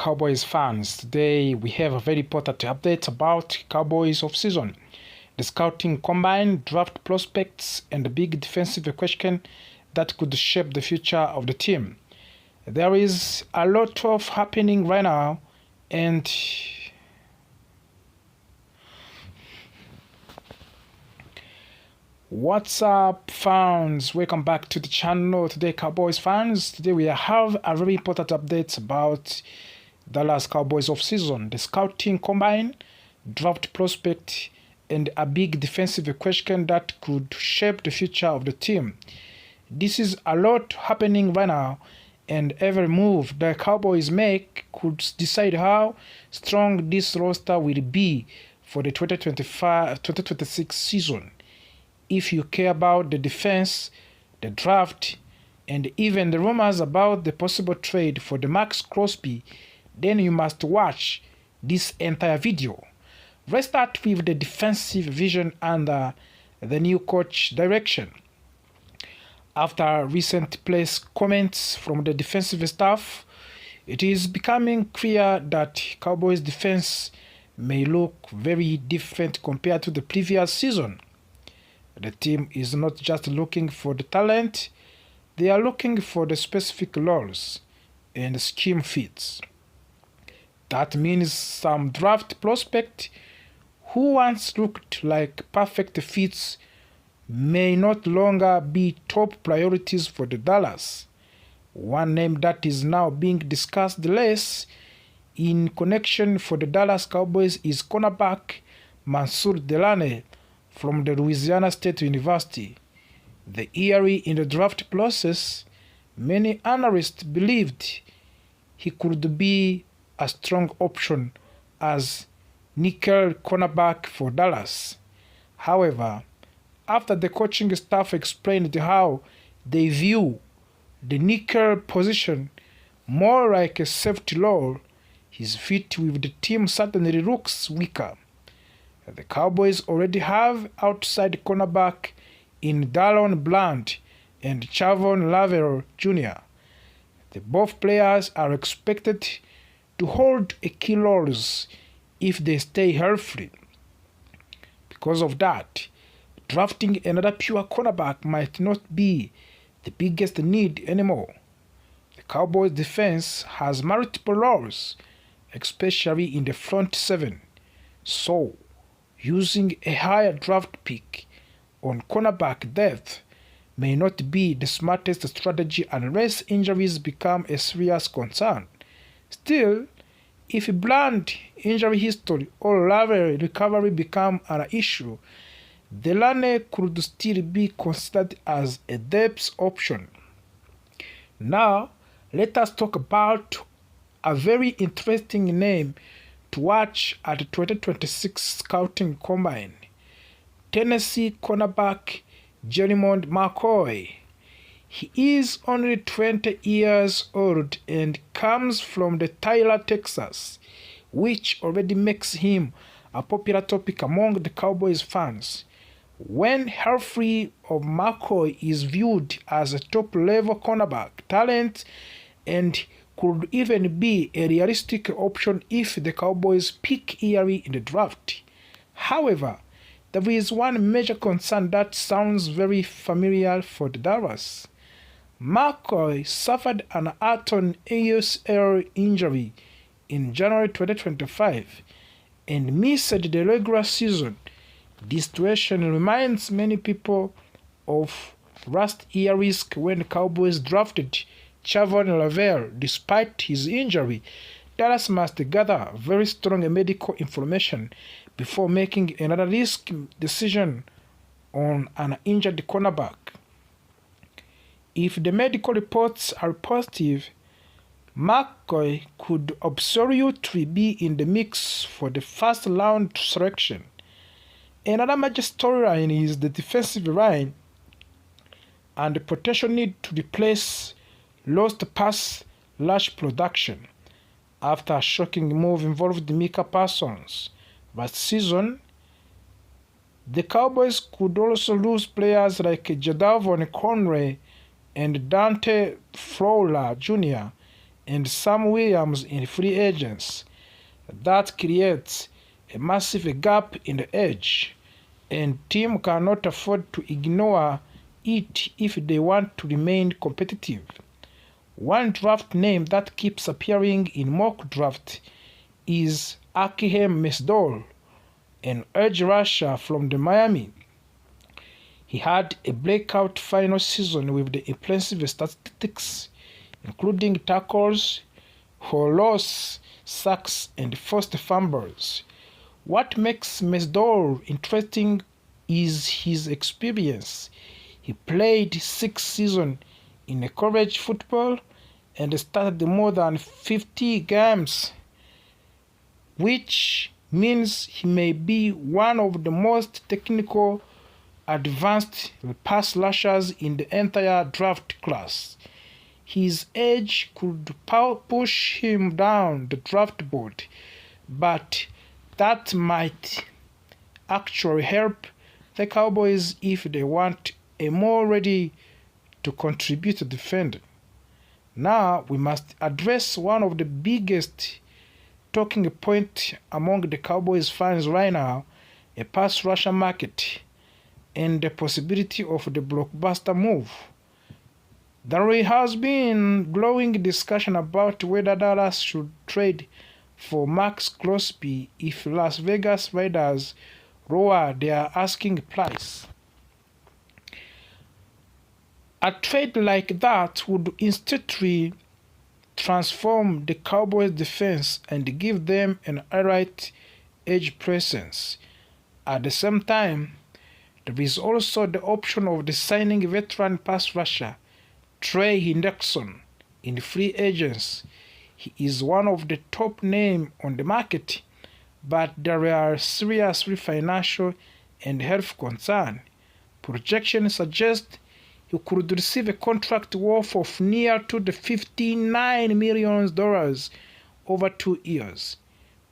Cowboys fans, today we have a very important update about Cowboys off-season, the scouting combine, draft prospects, and the big defensive question that could shape the future of the team. There is a lot of happening right now, and what's up, fans? Welcome back to the channel. Today, Cowboys fans, today we have a very important update about Dallas Cowboys off-season, the scouting combine, draft prospect, and a big defensive question that could shape the future of the team. This is a lot happening right now, and every move the Cowboys make could decide how strong this roster will be for the 2025-2026 season. If you care about the defense, the draft, and even the rumors about the possible trade for the Max Crosby, then you must watch this entire video. Let's start with the defensive vision under the new coach direction. After recent press comments from the defensive staff, it is becoming clear that Cowboys defense may look very different compared to the previous season. The team is not just looking for the talent, they are looking for the specific roles and scheme fits. That means some draft prospect who once looked like perfect fits may not longer be top priorities for the Dallas. One name that is now being discussed less in connection for the Dallas Cowboys is cornerback Mansour Delane from the Louisiana State University. The early in the draft process, many analysts believed he could be a strong option as nickel cornerback for Dallas. However, after the coaching staff explained how they view the nickel position more like a safety role, his fit with the team certainly looks weaker. The Cowboys already have outside cornerback in Dallon Bland and Chavon Lavelle Jr. Both players are expected to hold a key roles if they stay healthy. Because of that, drafting another pure cornerback might not be the biggest need anymore. The Cowboys defense has multiple roles, especially in the front seven. So, using a higher draft pick on cornerback depth may not be the smartest strategy unless injuries become a serious concern. Still, if Bland injury history or Lavelle recovery become an issue, Delane could still be considered as a depth option. Now, let us talk about a very interesting name to watch at the 2026 Scouting Combine. Tennessee cornerback Jermond McCoy. He is only 20 years old and comes from the Tyler, Texas, which already makes him a popular topic among the Cowboys fans. When healthy, McCoy is viewed as a top-level cornerback talent and could even be a realistic option if the Cowboys pick early in the draft. However, there is one major concern that sounds very familiar for the Dallas. McCoy suffered an Aton ACL injury in January 2025 and missed the regular season. This situation reminds many people of last year's risk when the Cowboys drafted Chavon Lavelle. Despite his injury, Dallas must gather very strong medical information before making another risk decision on an injured cornerback. If the medical reports are positive, McCoy could absolutely be in the mix for the first round selection. Another major storyline is the defensive line and the potential need to replace lost pass rush production. After a shocking move involved Micah Parsons last season, the Cowboys could also lose players like Jadavon Conway and Dante Fowler Jr. and Sam Williams in free agents. That creates a massive gap in the edge, and team cannot afford to ignore it if they want to remain competitive. One draft name that keeps appearing in mock draft is Akiem Mesdol, an edge rusher from the Miami. He had a breakout final season with the impressive statistics, including tackles for loss, sacks, and forced fumbles. What makes Mesdol interesting is his experience. He played 6 seasons in college football and started more than 50 games, which means he may be one of the most technical, advanced pass rushers in the entire draft class. His age could push him down the draft board, but that might actually help the Cowboys if they want a more ready to contribute defender. Now we must address one of the biggest talking points among the Cowboys fans right now, a pass rusher market and the possibility of the blockbuster move. There has been growing discussion about whether Dallas should trade for Max Crosby if Las Vegas Raiders lower their asking price. A trade like that would instantly transform the Cowboys' defense and give them an elite edge presence. At the same time, there is also the option of the signing veteran pass rusher Trey Hendrickson in free agents. He is one of the top names on the market, but there are serious financial and health concerns. Projections suggest he could receive a contract worth of near to the $59 million over 2 years,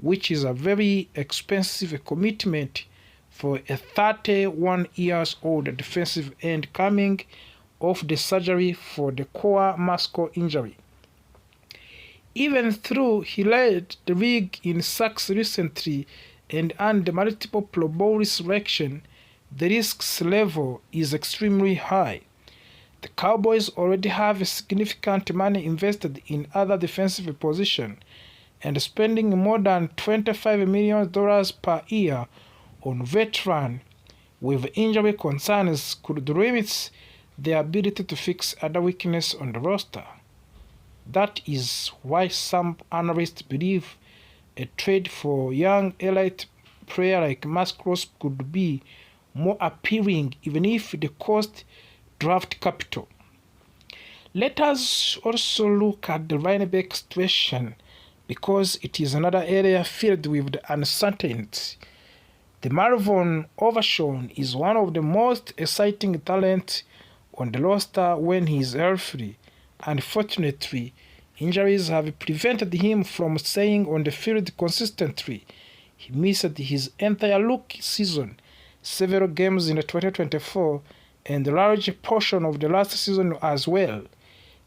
which is a very expensive commitment for a 31-year-old defensive end coming off the surgery for the core muscle injury. Even though he led the league in sacks recently and earned multiple Pro Bowl selection, the risk level is extremely high. The Cowboys already have significant money invested in other defensive positions, and spending more than $25 million per year on veterans with injury concerns could limit their ability to fix other weaknesses on the roster. That is why some analysts believe a trade for young elite player like Max Crosby could be more appealing even if they cost draft capital. Let us also look at the running back situation because it is another area filled with the uncertainty. The Marvin Overshown is one of the most exciting talents on the roster when he is healthy. Unfortunately, injuries have prevented him from staying on the field consistently. He missed his entire rookie season, several games in 2024, and a large portion of the last season as well.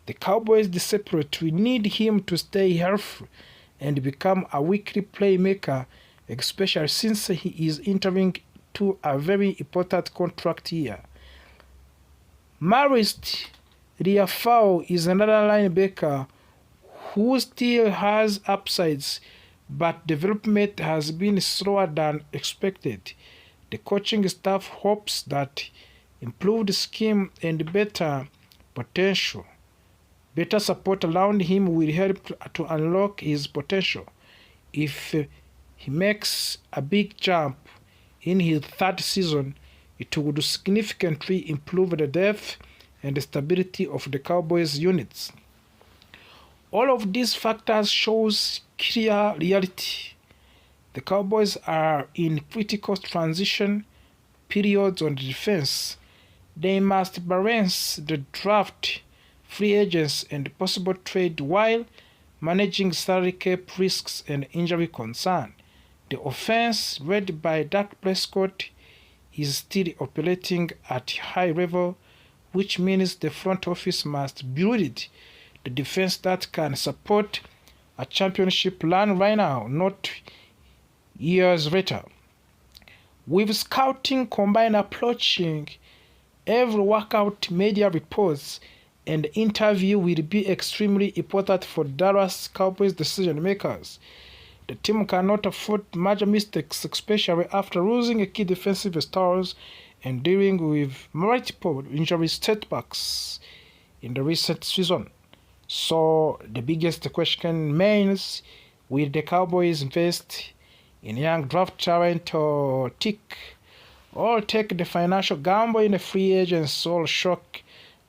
The Cowboys desperately need him to stay healthy and become a weekly playmaker, especially since he is entering to a very important contract year. Marist Liafau is another linebacker who still has upsides, but development has been slower than expected. The coaching staff hopes that improved scheme and better support around him will help to unlock his potential. If he makes a big jump in his third season, it would significantly improve the depth and the stability of the Cowboys units. All of these factors shows clear reality. The Cowboys are in critical transition periods on the defense. They must balance the draft, free agents, and possible trade while managing salary cap risks and injury concern. The offense, led by Dak Prescott, is still operating at high level, which means the front office must build the defense that can support a championship run right now, not years later. With scouting combine approaching, every workout, media reports, and interview will be extremely important for Dallas Cowboys decision makers. The team cannot afford major mistakes, especially after losing a key defensive stars and dealing with multiple injury setbacks in the recent season. So the biggest question remains, will the Cowboys invest in young draft talent or take the financial gamble in the free agents or shock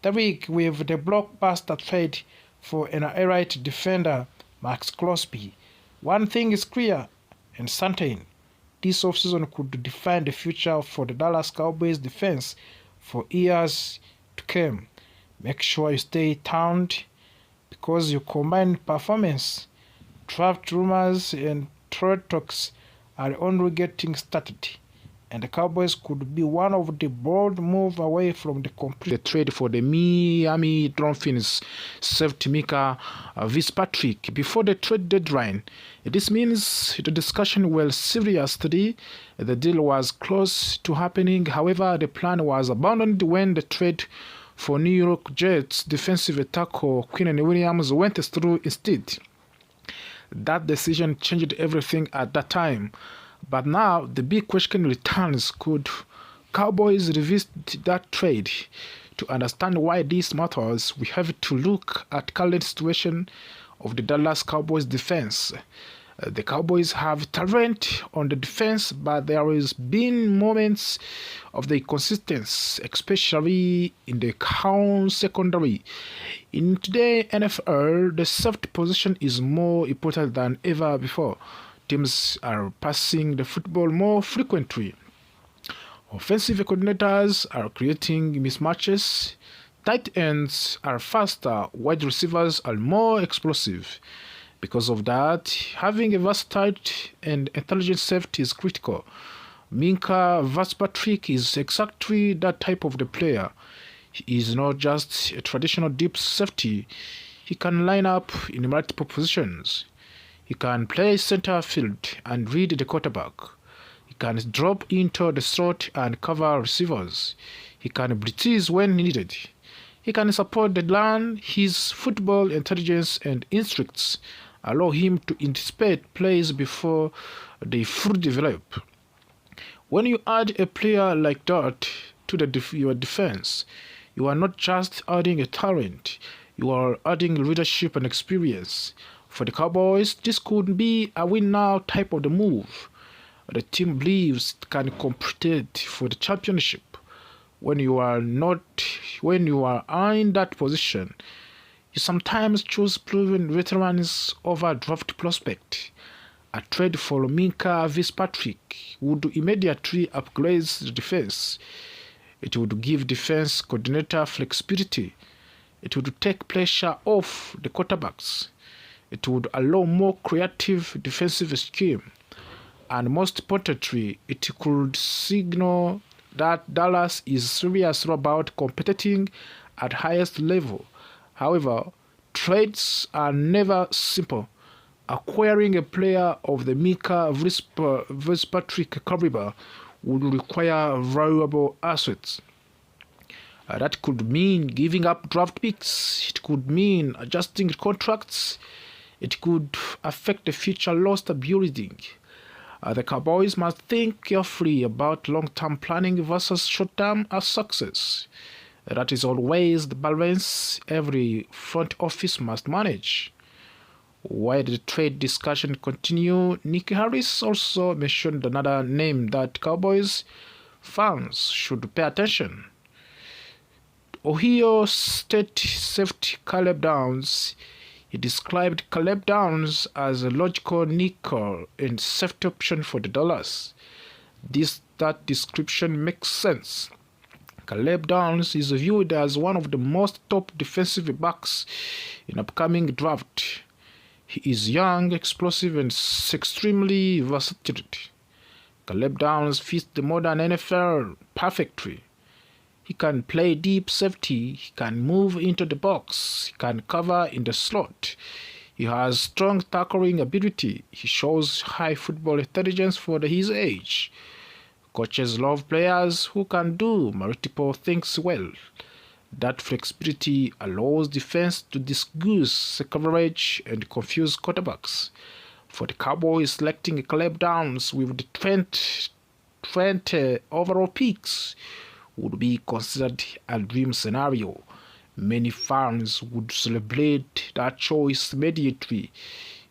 the league with the blockbuster trade for an elite defender Max Crosby? One thing is clear and certain. This offseason could define the future for the Dallas Cowboys defense for years to come. Make sure you stay tuned because your combined performance, draft rumors, and trade talks are only getting started, and the Cowboys could be one of the bold move away from the complete trade for the Miami Dolphins safety Mika Fitzpatrick before the trade deadline. This means the discussion was serious today. The deal was close to happening. However, the plan was abandoned when the trade for New York Jets defensive tackle Quinnen Williams went through instead. That decision changed everything at that time. But now the big question returns, could Cowboys revisit that trade? To understand why this matters, we have to look at current situation of the Dallas Cowboys defense. The Cowboys have talent on the defense, but there has been moments of the consistency, especially in the secondary. In today's NFL, the safety position is more important than ever before. Teams are passing the football more frequently. Offensive coordinators are creating mismatches. Tight ends are faster. Wide receivers are more explosive. Because of that, having a versatile and intelligent safety is critical. Minka Fitzpatrick is exactly that type of the player. He is not just a traditional deep safety. He can line up in multiple positions. He can play center field and read the quarterback. He can drop into the slot and cover receivers. He can blitz when needed. He can support the run. His football intelligence and instincts allow him to anticipate plays before they fully develop. When you add a player like that to your defense, you are not just adding a talent, you are adding leadership and experience. For the Cowboys, this could be a win-now type of the move. The team believes it can compete for the championship. When you are in that position, you sometimes choose proven veterans over draft prospect. A trade for Minka Fitzpatrick would immediately upgrade the defense. It would give defense coordinator flexibility. It would take pressure off the quarterbacks. It would allow more creative defensive scheme. And most importantly, it could signal that Dallas is serious about competing at highest level. However, trades are never simple. Acquiring a player of the Minka Fitzpatrick caliber would require valuable assets. That could mean giving up draft picks. It could mean adjusting contracts. It could affect the future roster building. The Cowboys must think carefully about long-term planning versus short-term success. That is always the balance every front office must manage. While the trade discussion continue, Nick Harris also mentioned another name that Cowboys fans should pay attention. Ohio State safety Caleb Downs. He described Caleb Downs as a logical nickel and safety option for the Dallas. That description makes sense. Caleb Downs is viewed as one of the most top defensive backs in upcoming draft. He is young, explosive, and extremely versatile. Caleb Downs fits the modern NFL perfectly. He can play deep safety, he can move into the box, he can cover in the slot. He has strong tackling ability. He shows high football intelligence for his age. Coaches love players who can do multiple things well. That flexibility allows defense to disguise coverage and confuse quarterbacks. For the Cowboys, selecting Caleb Downs with the 20 overall picks would be considered a dream scenario. Many fans would celebrate that choice immediately.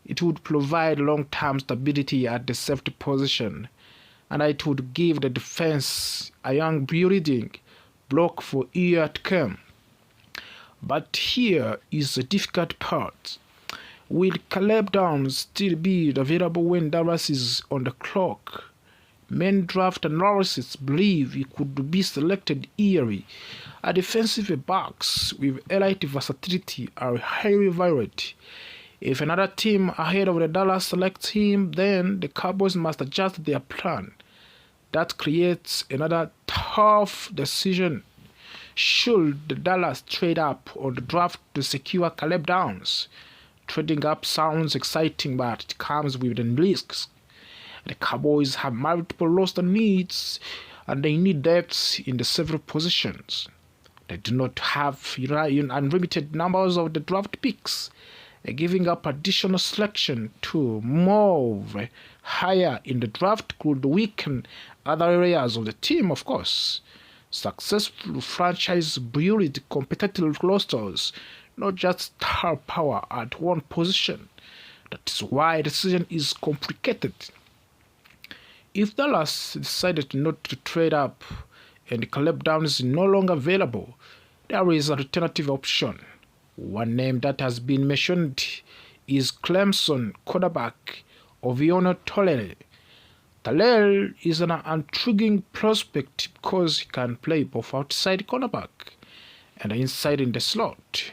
It would provide long-term stability at the safety position, and it would give the defense a young building block for years to come. But here is the difficult part. Will Caleb Downs still be available when Dallas is on the clock? Many draft analysts believe he could be selected early. A defensive backs with elite versatility are highly valued. If another team ahead of the Dallas selects him, then the Cowboys must adjust their plan. That creates another tough decision. Should the Dallas trade up on the draft to secure Caleb Downs? Trading up sounds exciting, but it comes with the risks. The Cowboys have multiple roster needs, and they need depth in the several positions. They do not have unlimited numbers of the draft picks. Giving up additional selection to move higher in the draft could weaken other areas of the team, of course. Successful franchise build competitive rosters, not just star power at one position. That is why the decision is complicated. If Dallas decided not to trade up and Caleb Downs is no longer available, there is an alternative option. One name that has been mentioned is Clemson quarterback Ovionno Tolere. Tolere is an intriguing prospect because he can play both outside cornerback and inside in the slot.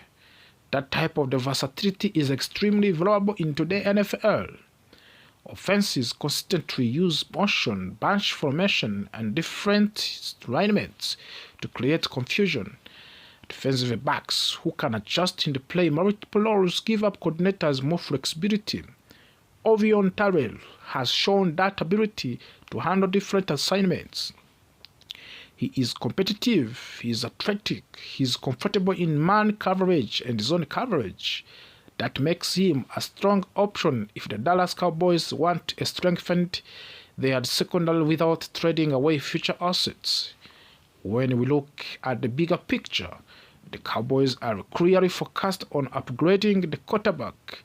That type of versatility is extremely valuable in today's NFL. Offenses constantly use motion, bunch formation, and different alignments to create confusion. Defensive backs who can adjust in the play multiple roles give up coordinators more flexibility. Ovionno Tolere has shown that ability to handle different assignments. He is competitive, he is athletic, he is comfortable in man coverage and zone coverage. That makes him a strong option if the Dallas Cowboys want to strengthen their secondary without trading away future assets. When we look at the bigger picture, the Cowboys are clearly focused on upgrading the quarterback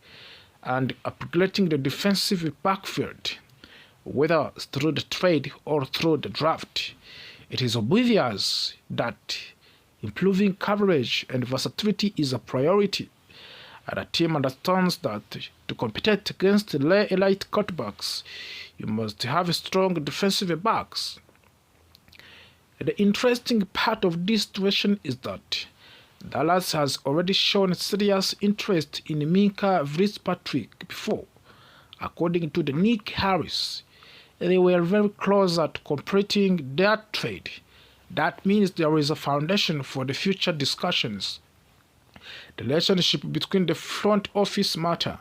and upgrading the defensive backfield, whether through the trade or through the draft. It is obvious that improving coverage and versatility is a priority, and the team understands that to compete against elite quarterbacks, you must have strong defensive backs. The interesting part of this situation is that Dallas has already shown serious interest in Minkah Fitzpatrick before. According to the Nick Harris, they were very close at completing their trade. That means there is a foundation for the future discussions. The relationship between the front office matter.